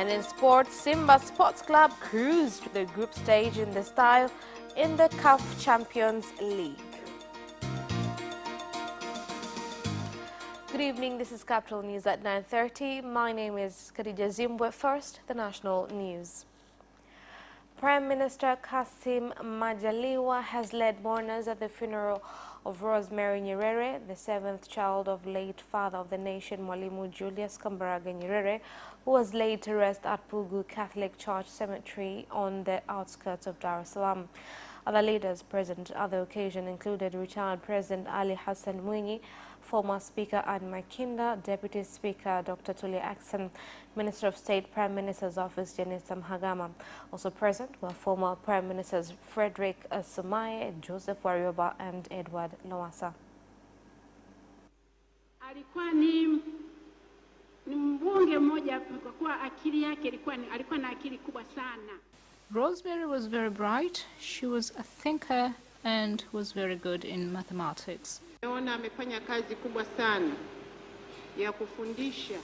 And in sports, Simba Sports Club cruised the group stage in the style in the CAF Champions League. Good evening, this is Capital News at 9:30. My name is Khadija Zimbwe. First, the national news. Prime Minister Kassim Majaliwa has led mourners at the funeral of Rosemary Nyerere, the seventh child of late father of the nation, Mwalimu Julius Kambarage Nyerere, who was laid to rest at Pugu Catholic Church Cemetery on the outskirts of Dar es Salaam. Other leaders present at the occasion included retired President Ali Hassan Mwinyi, former Speaker Anne Makinda, Deputy Speaker Dr. Tulia Ackson, Minister of State, Prime Minister's Office Jenista Mhagama. Also present were former Prime Ministers Frederick Sumaye, Joseph Warioba and Edward Lowassa. Alikuwa ni mbunge mmoja kwa kuwa akili yake alikuwa na akili kubwa sana. Rosemary was very bright. She was a thinker and was very good in mathematics.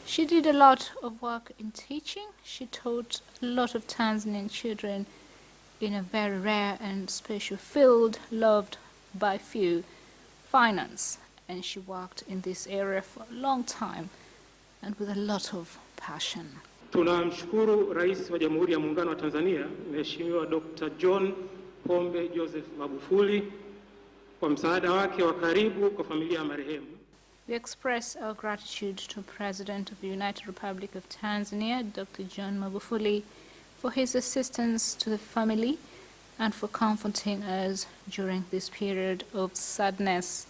She did a lot of work in teaching. She taught a lot of Tanzanian children in a very rare and special field loved by few, finance. And she worked in this area for a long time and with a lot of passion. Tunamshukuru Rais wa Jamhuri ya Muungano wa Tanzania, Mheshimiwa Dr. John Pombe Joseph Magufuli kwa msaada wake wa karibu kwa familia ya marehemu. We express our gratitude to President of the United Republic of Tanzania, Dr. John Magufuli, for his assistance to the family and for comforting us during this period of sadness.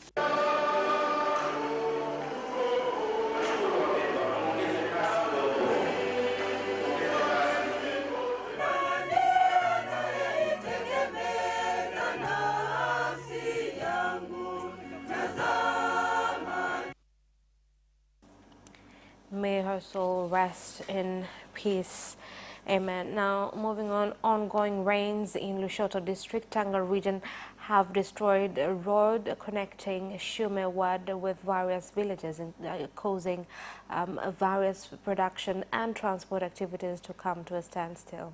May her soul rest in peace. Amen. Now, moving on, ongoing rains in Lushoto district, Tanga region, have destroyed a road connecting Shume ward with various villages, causing various production and transport activities to come to a standstill.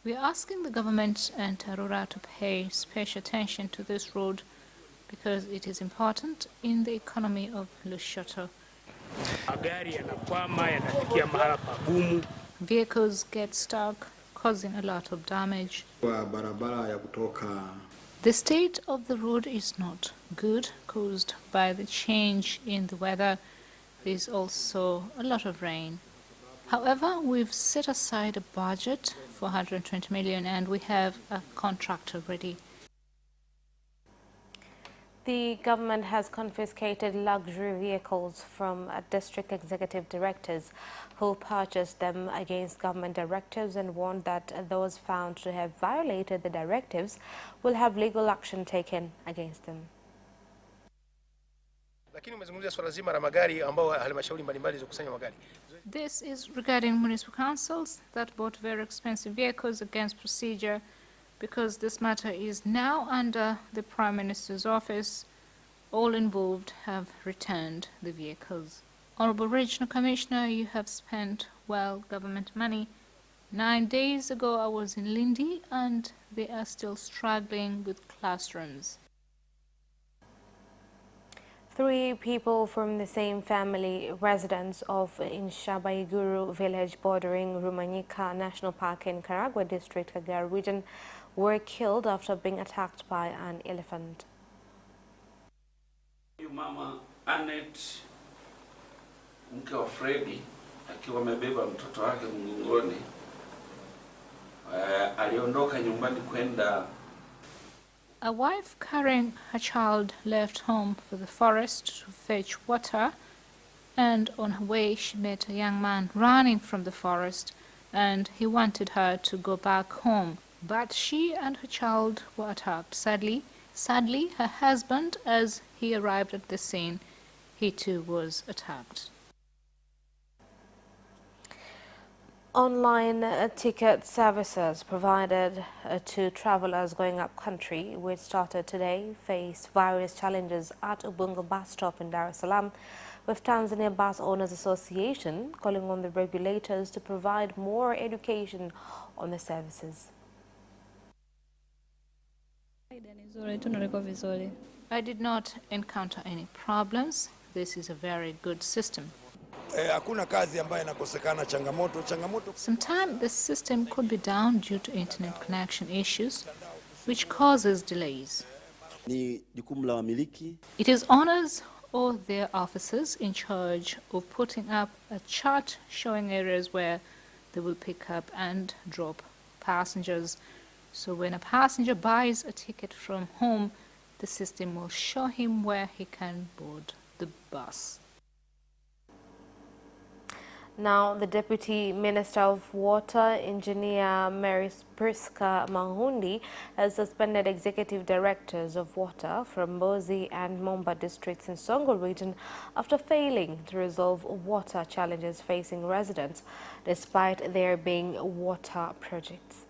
We are asking the government and Tarura to pay special attention to this road because it is important in the economy of Lushoto. Vehicles get stuck, causing a lot of damage. The state of the road is not good, caused by the change in the weather. There is also a lot of rain. However, we've set aside a budget for 120 million and we have a contractor ready. The government has confiscated luxury vehicles from district executive directors who purchased them against government directives and warned that those found to have violated the directives will have legal action taken against them. This is regarding municipal councils that bought very expensive vehicles against procedure. Because this matter is now under the Prime Minister's office, all involved have returned the vehicles. Honorable Regional Commissioner, you have spent, well, government money. 9 days ago I was in Lindi and they are still struggling with classrooms. 3 people from the same family, residents of Inshabaiguru village bordering Rumanyika National Park in Karagwe District, Kagera region, were killed after being attacked by an elephant. Mama Annette, mke wa Freddy, akiwa amebeba mtoto wake mgongoni, aliondoka nyumbani kwenda. A wife carrying her child left home for the forest to fetch water, and on her way she met a young man running from the forest, and he wanted her to go back home. But she and her child were attacked. Sadly, her husband, as he arrived at the scene, he too was attacked. Online ticket services provided to travelers going up country, which started today, face various challenges at Ubungo bus stop in Dar es Salaam, with Tanzania Bus Owners Association calling on the regulators to provide more education on the services. I did not encounter any problems. This is a very good system. Sometimes the system could be down due to internet connection issues, which causes delays. It is owners or their officers in charge of putting up a chart showing areas where they will pick up and drop passengers. So when a passenger buys a ticket from home, the system will show him where he can board the bus. Now, the Deputy Minister of Water, Engineer Mary Priska Mahundi, has suspended executive directors of water from Mbozi and Momba districts in Songo region after failing to resolve water challenges facing residents, despite there being water projects.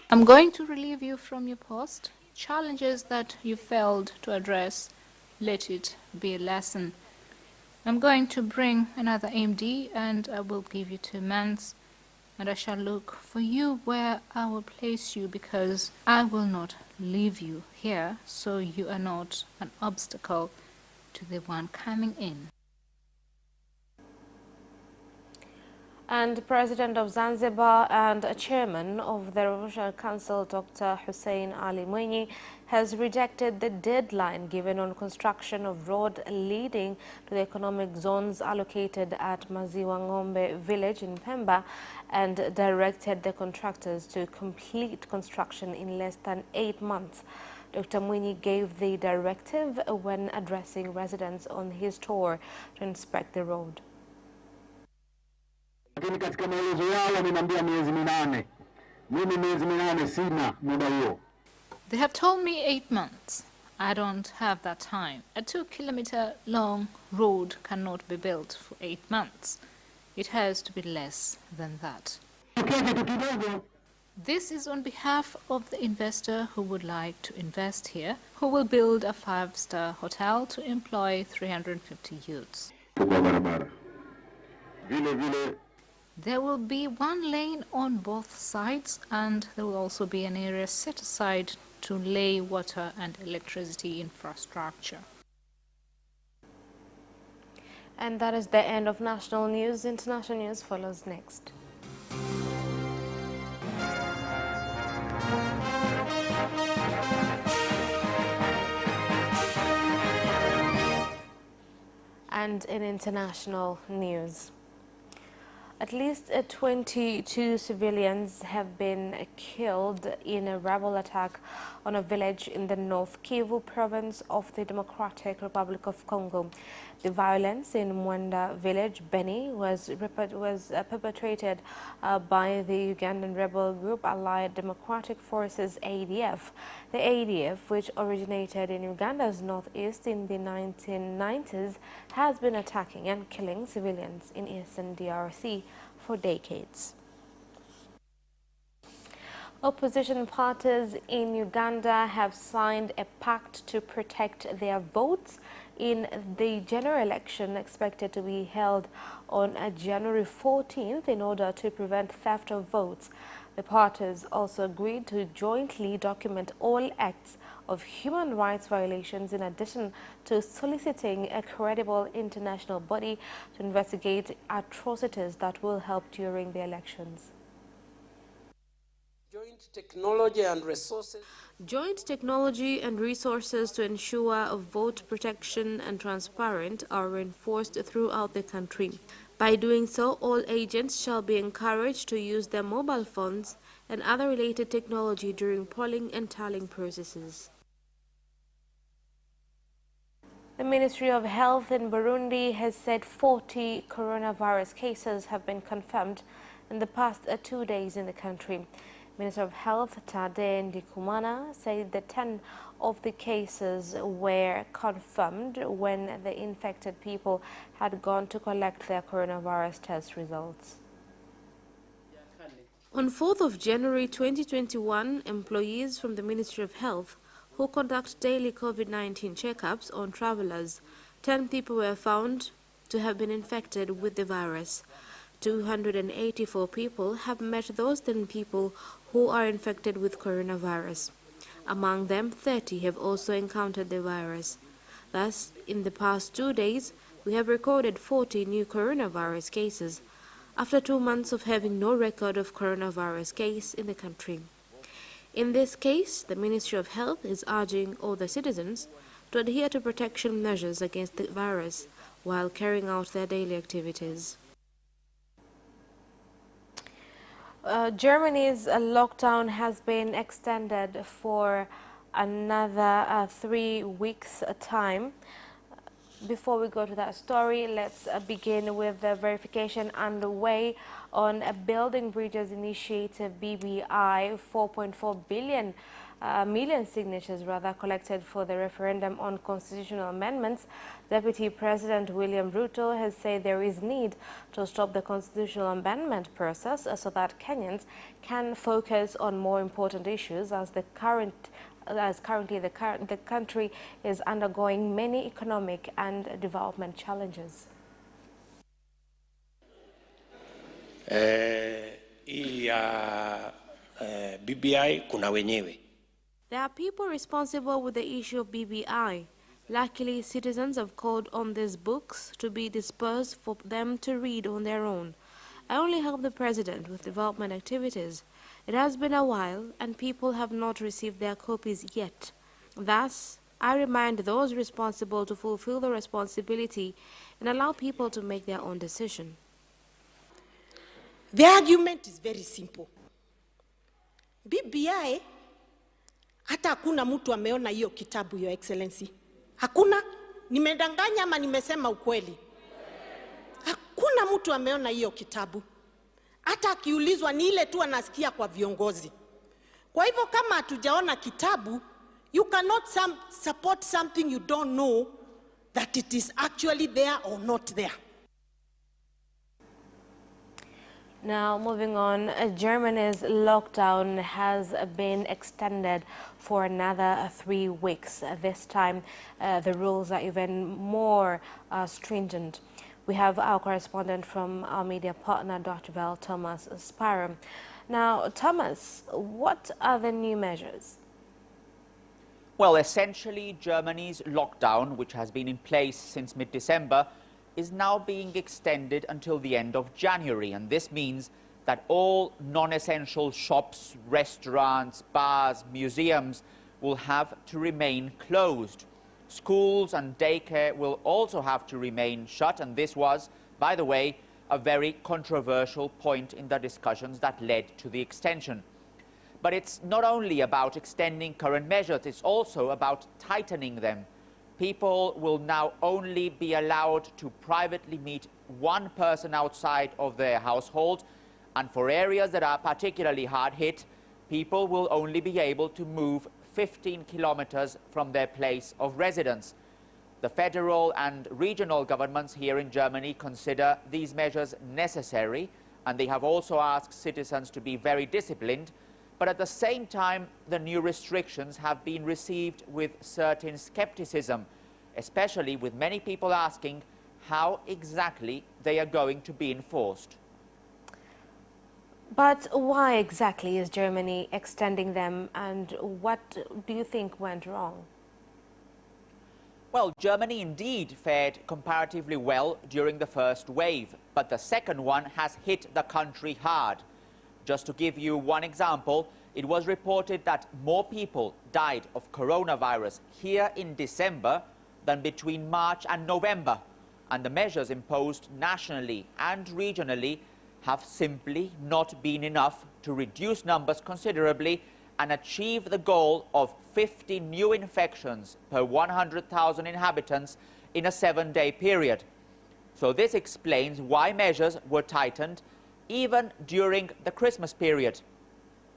I'm going to relieve you from your post. Challenges that you failed to address, let it be a lesson. I'm going to bring another MD and I will give you 2 months, and I shall look for you where I will place you, because I will not leave you here so you are not an obstacle to the one coming in. And President of Zanzibar and Chairman of the Revolutionary Council, Dr. Hussein Ali Mwinyi, has rejected the deadline given on construction of road leading to the economic zones allocated at Maziwa Ng'ombe village in Pemba, and directed the contractors to complete construction in less than 8 months. Dr. Mwinyi gave the directive when addressing residents on his tour to inspect the road. Lakini katika maelezo yao wameniambia miezi 8. Mimi miezi 8 sina muda huo. They have told me 8 months. I don't have that time. A 2-kilometer long road cannot be built for 8 months. It has to be less than that. This is on behalf of the investor who would like to invest here, who will build a 5-star hotel to employ 350 youths. There will be 1 lane on both sides, and there will also be an area set aside to lay water and electricity infrastructure. And that is the end of national news. International news follows next. And in international news, at least 22 civilians have been killed in a rebel attack on a village in the North Kivu province of the Democratic Republic of Congo. The violence in Mwenda village, Beni, was perpetrated by the Ugandan rebel group Allied Democratic Forces ADF. The ADF, which originated in Uganda's northeast in the 1990s, has been attacking and killing civilians in eastern DRC for decades. Opposition parties in Uganda have signed a pact to protect their votes in the general election expected to be held on January 14th in order to prevent theft of votes. The parties also agreed to jointly document all acts of human rights violations, in addition to soliciting a credible international body to investigate atrocities that will help during the elections. Joint technology and resources to ensure vote protection and transparent are reinforced throughout the country. By doing so, all agents shall be encouraged to use their mobile phones and other related technology during polling and tallying processes. The Ministry of Health in Burundi has said 40 coronavirus cases have been confirmed in the past 2 days in the country. Minister of Health Tade Ndikumana said that 10 of the cases were confirmed when the infected people had gone to collect their coronavirus test results. On 4th of January 2021, employees from the Ministry of Health who conduct daily COVID-19 checkups on travelers, 10 people were found to have been infected with the virus. 284 people have met those 10 people who are infected with coronavirus. Among them, 30 have also encountered the virus. Thus, in the past 2 days, we have recorded 40 new coronavirus cases, after 2 months of having no record of coronavirus case in the country. In this case, the Ministry of Health is urging all the citizens to adhere to protection measures against the virus while carrying out their daily activities. Germany's lockdown has been extended for another 3 weeks' time. Before we go to that story, let's begin with the verification underway on a Building Bridges Initiative BBI. 4.4 million signatures collected for the referendum on constitutional amendments. Deputy President William Ruto has said there is need to stop the constitutional amendment process so that Kenyans can focus on more important issues as currently the country is undergoing many economic and development challenges. BBI kuna wenyewe. There are people responsible with the issue of BBI. Luckily, citizens have called on these books to be dispersed for them to read on their own. I only help the President with development activities. It has been a while and people have not received their copies yet. Thus, I remind those responsible to fulfill the responsibility and allow people to make their own decision. The argument is very simple. BBI, hata hakuna mtu ameona hiyo kitabu, Your Excellency. Hakuna, nimedanganya ama nimesema ukweli? Hakuna mtu ameona hiyo kitabu. Hata akiulizwa ni ile tu anasikia kwa viongozi. Kwa hivyo kama hatujaona kitabu, you cannot support something you don't know that it is actually there or not there. Now, moving on, Germany's lockdown has been extended for another 3 weeks. This time, the rules are even more stringent. We have our correspondent from our media partner, Dr. Vel Thomas Sparham. Now, Thomas, what are the new measures? Well, essentially, Germany's lockdown, which has been in place since mid-December, is now being extended until the end of January. And this means that all non-essential shops, restaurants, bars, museums will have to remain closed. Schools and daycare will also have to remain shut. And this was, by the way, a very controversial point in the discussions that led to the extension. But it's not only about extending current measures, it's also about tightening them. People will now only be allowed to privately meet one person outside of their household, and for areas that are particularly hard hit, people will only be able to move 15 kilometers from their place of residence. The federal and regional governments here in Germany consider these measures necessary, and they have also asked citizens to be very disciplined. But at the same time, the new restrictions have been received with certain skepticism, especially with many people asking how exactly they are going to be enforced. But why exactly is Germany extending them, and what do you think went wrong? Well, Germany indeed fared comparatively well during the first wave, but the second one has hit the country hard. Just to give you one example, it was reported that more people died of coronavirus here in December than between March and November. And the measures imposed nationally and regionally have simply not been enough to reduce numbers considerably and achieve the goal of 50 new infections per 100,000 inhabitants in a 7-day period. So this explains why measures were tightened even during the Christmas period.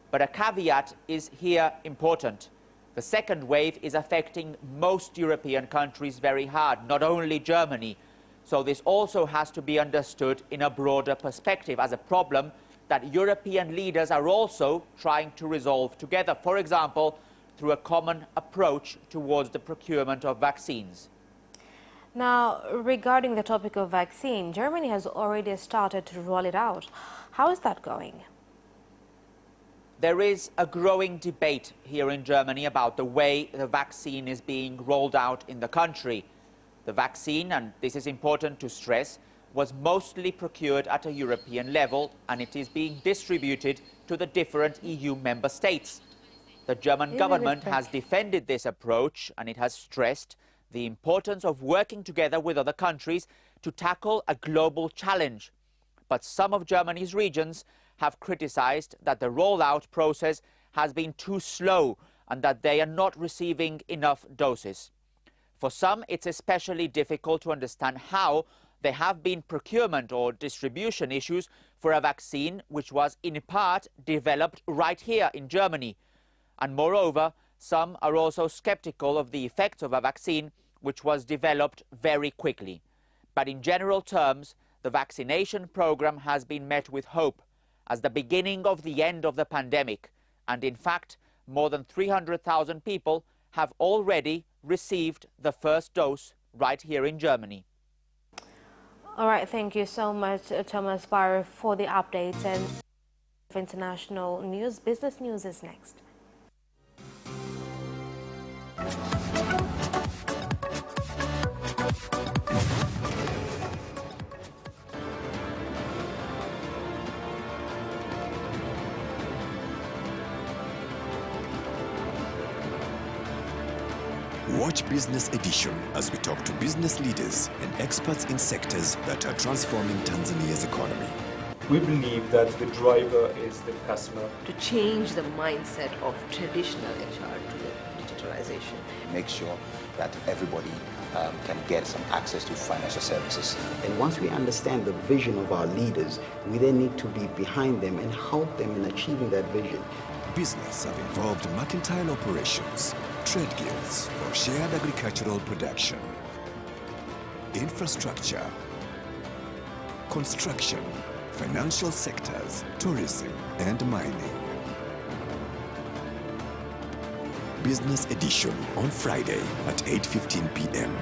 But a caveat is here important. The second wave is affecting most European countries very hard, not only Germany. So this also has to be understood in a broader perspective as a problem that European leaders are also trying to resolve together, for example, through a common approach towards the procurement of vaccines. Now, regarding the topic of vaccine, Germany has already started to roll it out. How is that going? There is a growing debate here in Germany about the way the vaccine is being rolled out in the country. The vaccine, and this is important to stress, was mostly procured at a European level, and it is being distributed to the different EU member states. The German government has defended this approach, and it has stressed the importance of working together with other countries to tackle a global challenge. But some of Germany's regions have criticized that the rollout process has been too slow and that they are not receiving enough doses. For some, it's especially difficult to understand how there have been procurement or distribution issues for a vaccine which was in part developed right here in Germany. And moreover, some are also skeptical of the effects of a vaccine which was developed very quickly. But in general terms, the vaccination program has been met with hope as the beginning of the end of the pandemic. And in fact, more than 300,000 people have already received the first dose right here in Germany. All right, thank you so much, Thomas Barr, for the updates. And international news, business news is next. Watch Business Edition as we talk to business leaders and experts in sectors that are transforming Tanzania's economy. We believe that the driver is the customer. To change the mindset of traditional HR to the digitalization. Make sure that everybody can get some access to financial services. And once we understand the vision of our leaders, we then need to be behind them and help them in achieving that vision. Business have involved mercantile operations, trade guilds, or shared agricultural production, infrastructure, construction, financial sectors, tourism, and mining. Business Edition on Friday at 8:15 p.m.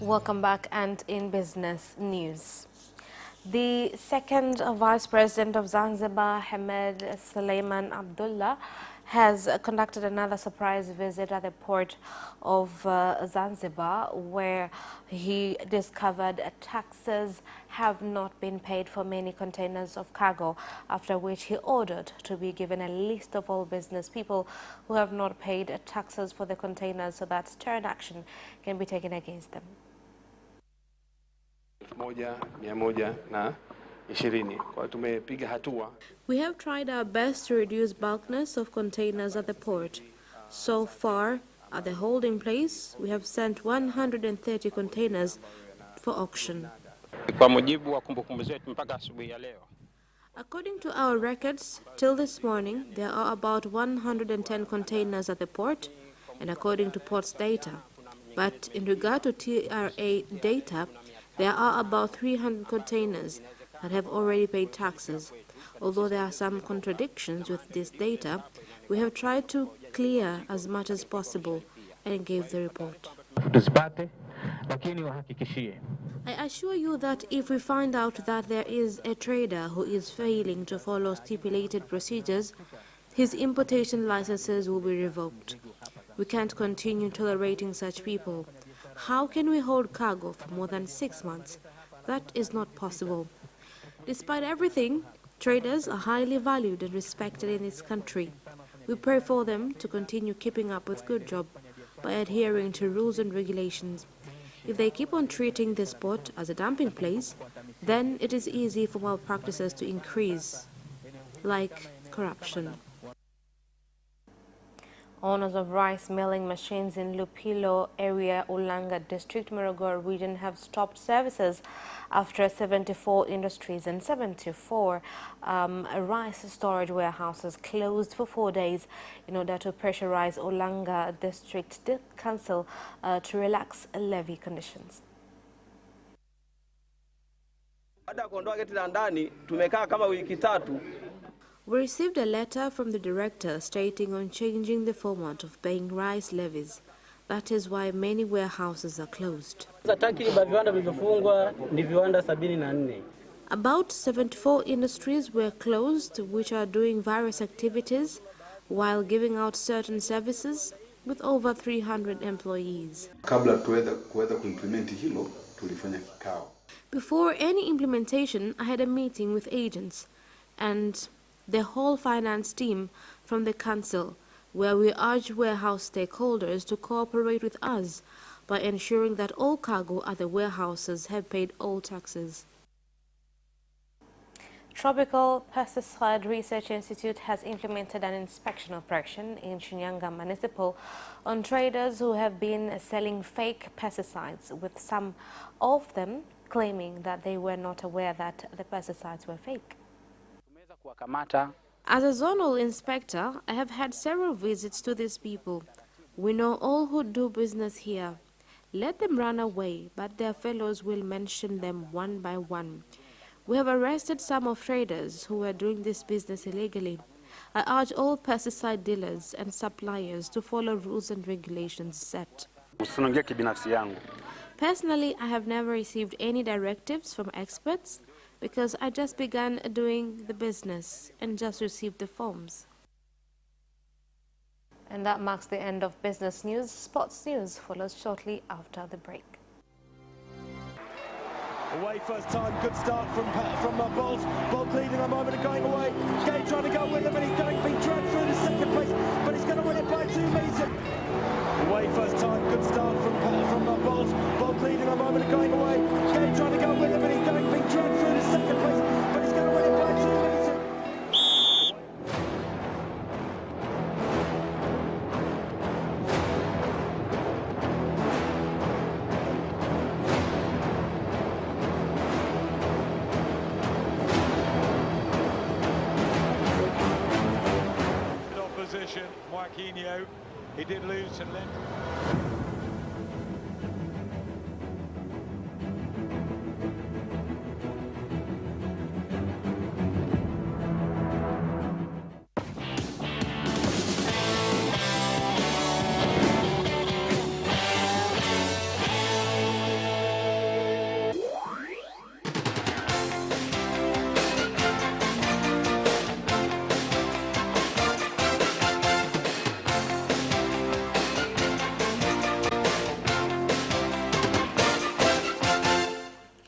Welcome back, and in business news. The second Vice President of Zanzibar, Hamed Suleiman Abdullah, has conducted another surprise visit at the port of Zanzibar, where he discovered taxes have not been paid for many containers of cargo, after which he ordered to be given a list of all business people who have not paid taxes for the containers so that stern action can be taken against them. We have tried our best to reduce bulkness of containers at the port. So far, at the holding place, we have sent 130 containers for auction. According to our records, till this morning, there are about 110 containers at the port, and according to port's data. But in regard to TRA data, there are about 300 containers that have already paid taxes. Although there are some contradictions with this data, we have tried to clear as much as possible and gave the report. I assure you that if we find out that there is a trader who is failing to follow stipulated procedures, his importation licenses will be revoked. We can't continue tolerating such people. How can we hold cargo for more than 6 months? That is not possible. Despite everything, traders are highly valued and respected in this country. We pray for them to continue keeping up with good job by adhering to rules and regulations. If they keep on treating this sport as a dumping place, then it is easy for malpractices to increase, like corruption. Owners of rice milling machines in Lupilo area, Ulanga district, Morogoro region have stopped services after 74 industries and 74 rice storage warehouses closed for 4 days in order to pressurize Ulanga district council to relax levy conditions. We received a letter from the director stating on changing the format of paying rice levies. That is why many warehouses are closed. About 74 industries were closed, which are doing various activities while giving out certain services with over 300 employees. Before any implementation, I had a meeting with agents and the whole finance team from the council, where we urge warehouse stakeholders to cooperate with us by ensuring that all cargo at the warehouses have paid all taxes. Tropical Pesticide Research Institute has implemented an inspection operation in Shinyanga Municipal on traders who have been selling fake pesticides, with some of them claiming that they were not aware that the pesticides were fake. As a zonal inspector, I have had several visits to these people. We know all who do business here. Let them run away, but their fellows will mention them one by one. We have arrested some of traders who were doing this business illegally. I urge all pesticide dealers and suppliers to follow rules and regulations set. Personally, I have never received any directives from experts, because I just began doing the business and just received the forms. And that marks the end of business news. Sports news follows shortly after the break. Away first time, good start from Bolt. Bolt leading a moment and going away. Gay trying to go with him, and he's going to be dragged through to second place, but he's going to win it by 2 meters. Away first time, good start from Bolt. Bolt leading a moment and going away. Gay trying to go with him, and he's going to be dragged through to second place, but he's going to win it by 2 meters. Opposition, Joaquinho, he did lose to Lind.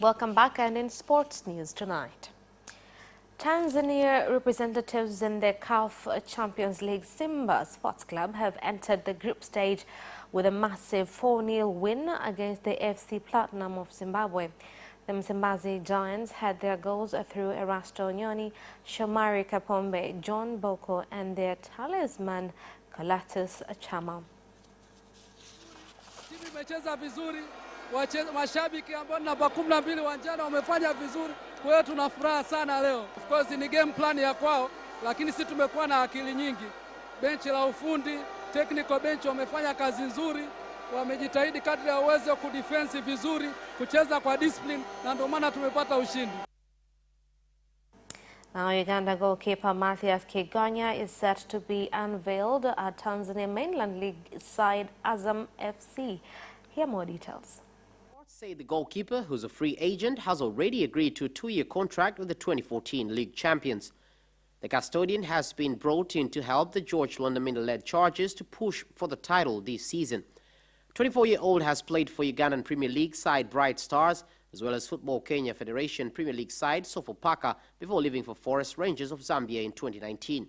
Welcome back, and in sports news tonight, Tanzania representatives in the CAF Champions League Simba Sports Club have entered the group stage with a massive 4-0 win against the FC Platinum of Zimbabwe. The Msimbazi Giants had their goals through Erasto Nyoni, Shomari Kapombe, John Boko and their talisman Colatus Chama. Imecheza vizuri, mashabiki ambao namba 12 uwanjani wamefanya vizuri, kwa hiyo tuna furaha sana leo. Of course ni game plan ya kwao, lakini sisi tumekuwa na akili nyingi. Benchi la ufundi, technical bench wamefanya kazi nzuri, wamejitahidi kadri ya uwezo kudefense vizuri, kucheza kwa discipline, na ndio maana tumepata ushindi. Now, Uganda goalkeeper Mathias Kiganya is set to be unveiled at Tanzania Mainland League side Azam FC. Here more details. Say the goalkeeper, who's a free agent, has already agreed to a 2-year contract with the 2014 league champions. The custodian has been brought in to help the George Londamina-led Chargers to push for the title this season. 24-year-old has played for Ugandan Premier League side Bright Stars, as well as Football Kenya Federation Premier League side Sofapaka before leaving for Forest Rangers of Zambia in 2019.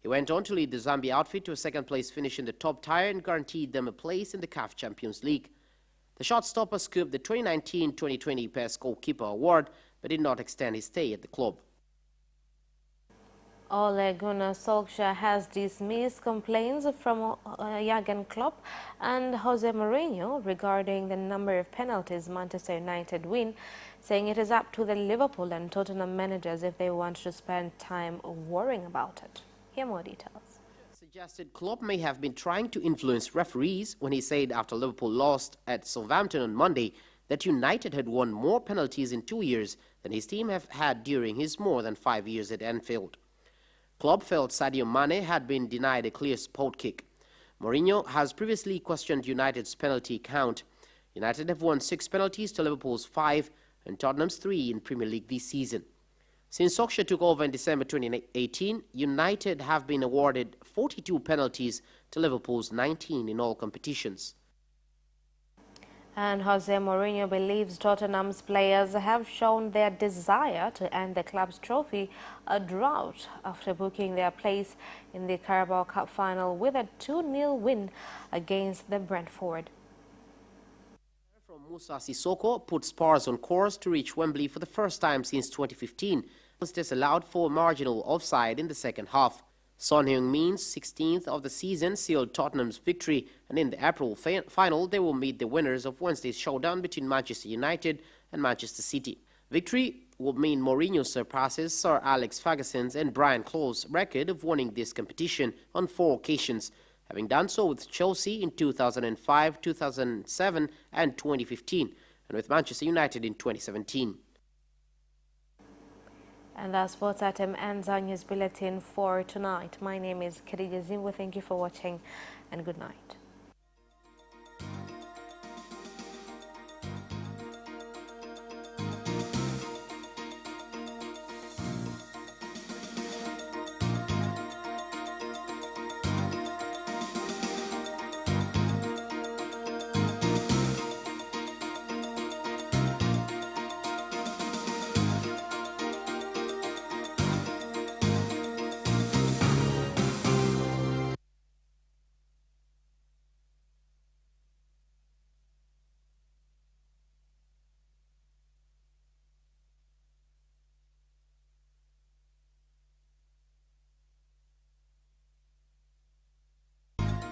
He went on to lead the Zambia outfit to a second-place finish in the top tier and guaranteed them a place in the CAF Champions League. The shot-stopper scooped the 2019-2020 Best Goalkeeper Award, but did not extend his stay at the club. Ole Gunnar Solskjaer has dismissed complaints from Jurgen Klopp and Jose Mourinho regarding the number of penalties Manchester United win, saying it is up to the Liverpool and Tottenham managers if they want to spend time worrying about it. Here more details. Suggested Klopp may have been trying to influence referees when he said after Liverpool lost at Southampton on Monday that United had won more penalties in 2 years than his team have had during his more than 5 years at Anfield. Klopp felt Sadio Mane had been denied a clear spot kick. Mourinho has previously questioned United's penalty count. United have won 6 penalties to Liverpool's 5 and Tottenham's 3 in Premier League this season. Since Solskjaer took over in December 2018, United have been awarded 42 penalties to Liverpool's 19 in all competitions. And Jose Mourinho believes Tottenham's players have shown their desire to end the club's trophy a drought after booking their place in the Carabao Cup final with a 2-0 win against the Brentford. From Musa Sissoko put Spurs on course to reach Wembley for the first time since 2015. This allowed for marginal offside in the second half. Son Heung-min's 16th of the season sealed Tottenham's victory, and in the April final they will meet the winners of Wednesday's showdown between Manchester United and Manchester City. Victory would mean Mourinho surpasses Sir Alex Ferguson's and Brian Clough's record of winning this competition on 4 occasions, having done so with Chelsea in 2005, 2007 and 2015, and with Manchester United in 2017. And that sports item ends our news bulletin for tonight. My name is Khadija Zimwe. Thank you for watching and good night.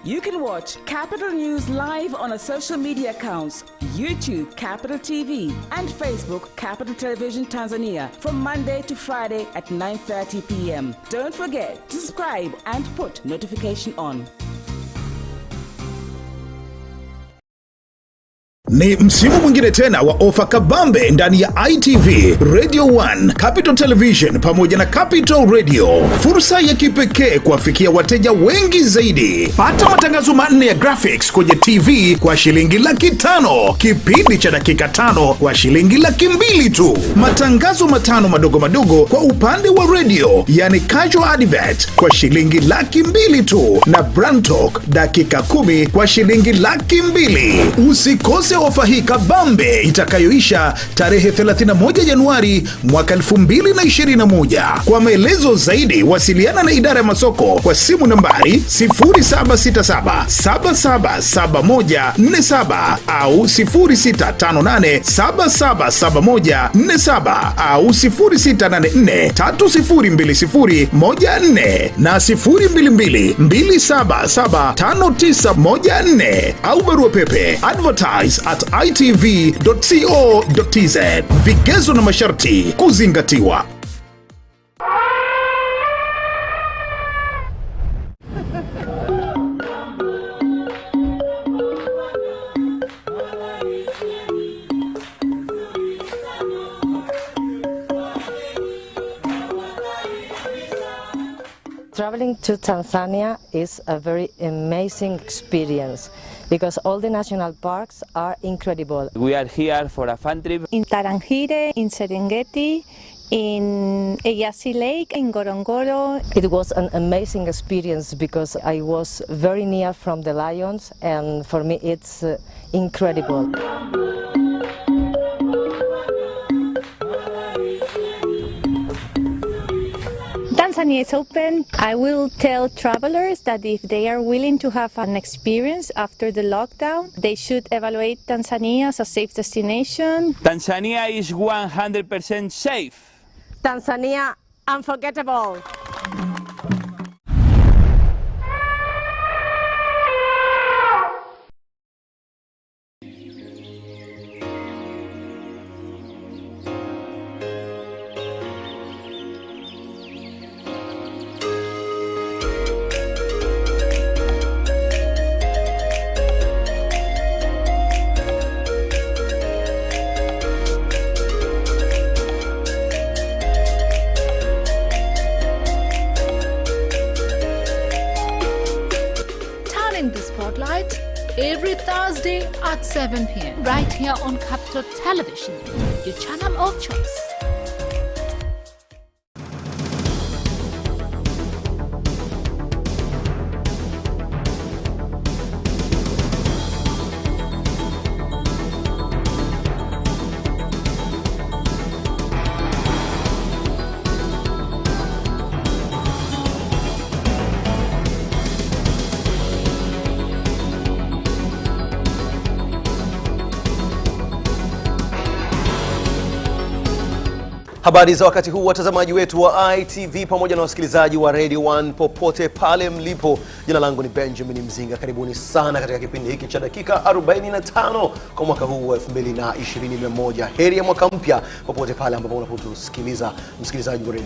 You can watch Capital News live on our social media accounts, YouTube Capital TV and Facebook Capital Television Tanzania from Monday to Friday at 9:30 p.m. Don't forget to subscribe and put notification on. Ni msimu mwingine tena wa ofa kabambe ndani ya ITV, Radio 1, Capital Television pamoja na Capital Radio. Fursa ya kipekee kuwafikia wateja wengi zaidi. Pata matangazo manne ya graphics kwenye TV kwa shilingi $500,000. Kipindi cha dakika 5 kwa shilingi $200,000 tu. Matangazo matano madogo madogo kwa upande wa radio, yani casual advert kwa shilingi $200,000 tu. Na brand talk dakika 10 kwa shilingi $200,000. Usikose ofa hii kabambe itakayoisha tarehe 31 Januari mwaka 2021. Kwa maelezo zaidi wasiliana na idara ya masoko kwa simu nambari 0767777147 au 0658777147 au 0684302014 na 0222775914 au barua pepe advertise@itv.co.tz. Vigezo na masharti kuzingatiwa. Traveling to Tanzania is a very amazing experience because all the national parks are incredible. We are here for a fun trip. In Tarangire, in Serengeti, in Eyasi Lake, in Ngorongoro. It was an amazing experience because I was very near from the lions, and for me it's incredible. Tanzania is open. I will tell travelers that if they are willing to have an experience after the lockdown, they should evaluate Tanzania as a safe destination. Tanzania is 100% safe. Tanzania, unforgettable. The spotlight every Thursday at 7 p.m. right here on Capital Television, your channel of choice. Habari za wakati huu watazamaji wetu wa ITV pamoja na wasikilizaji wa Radio 1 popote pale mlipo. Jina langu ni Benjamin Mzinga. Karibuni sana katika kipindi hiki cha dakika 45 kwa mwaka huu wa 2021. Heri ya mwaka mpya popote pale ambapo unapotusikiliza msikilizaji wa Radio